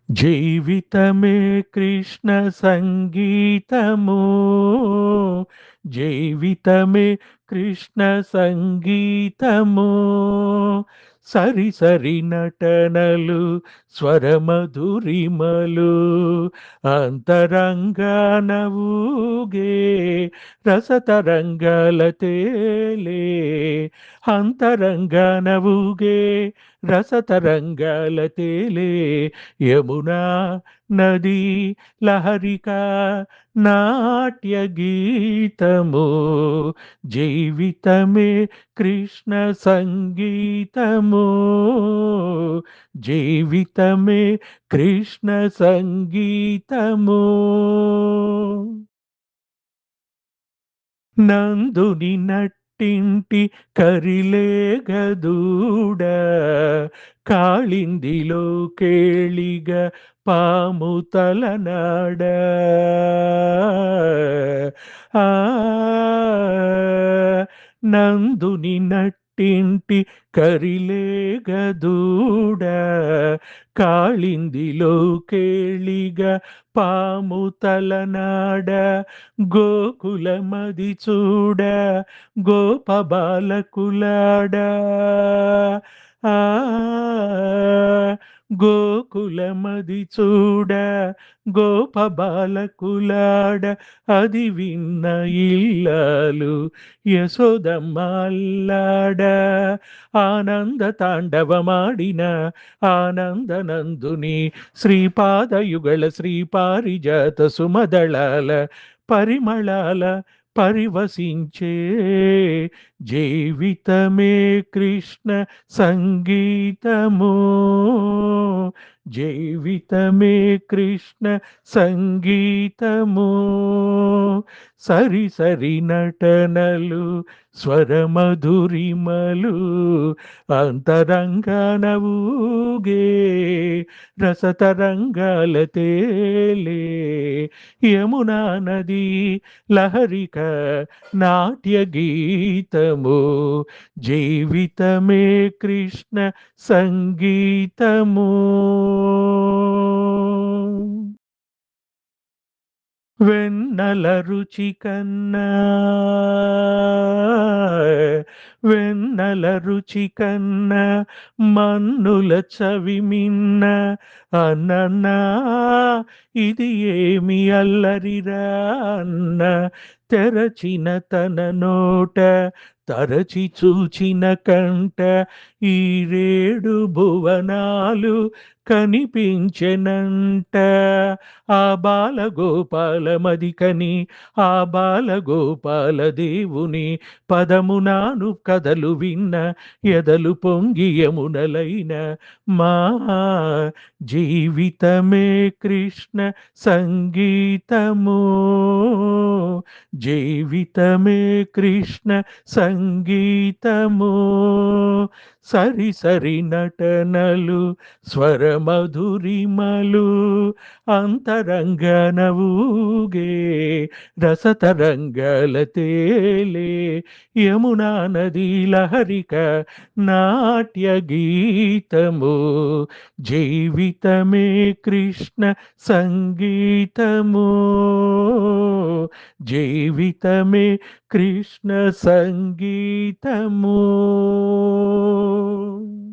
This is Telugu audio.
జీవితమే కృష్ణ సంగీతము, జీవితమే కృష్ణ సంగీతము. సరి సరి నటనలు, స్వరమధురిమలు, అంతరంగాన ఊగే రసతరంగాల తేలే, అంతరంగాన ఊగే రసతరంగాల తేలే. యమునా నది లహరిక నాట్య గీతము, జీవితమే కృష్ణ సంగీతము, జీవితమే కృష్ణ సంగీతము. నందుని నట్టింటి కరిలేగదూడ, కాళిందిలో కేళిగ పాము తలనాడ. ఆ నందుని నట్టింటి కరిలేగదూడ, కాళిందిలో కేళిగ పాము తలనాడ. గోకులమది చూడ గోపబాలకులాడ, ఆ గోకులమది చూడ గోపబాలకులాడ. అది విన్న ఇల్లాలు యశోదమ్మాళ్ళాడ, ఆనంద తాండవమాడిన ఆనందనందుని శ్రీపాదయుగళ శ్రీపారిజాత సుమదళాల పరిమళాల పరివసించే. జీవితమే కృష్ణ సంగీతము, జీవితమే కృష్ణ సంగీతము. సరి సరి నటనలు, స్వరమధురిమలు, అంతరంగాన ఊగే రసతరంగాల తేలే. యమునా నది లహరిక నాట్య గీతము, జీవితమే కృష్ణ సంగీతము. వెన్నెల రుచి కన్నా, వెన్నెల రుచి కన్నా మన్నుల చవి మిన్న, అన్నన్నా ఇది ఏమి అల్లరిరా అన్న. తెరచిన తన నోట తరచి చూచిన కంట, ఈ రేడు భువనాలు కనిపించెనంట. ఆ బాలగోపాల మదికని ఆ బాలగోపాల దేవుని పదమునాను కథలు విన్న ఎదలు పొంగి యమునలైన మా. జీవితమే కృష్ణ సంగీతము, జీవితమే కృష్ణ సంగీతము. సరి సరి నటనలు, స్వరమధురిమలు, అంతరంగాన ఊగే రసతరంగాల తేలే. యమునా నది లహరిక నాట్య గీతము, జీవితమే కృష్ణ సంగీతము, జీవితమే కృష్ణ సంగీతము.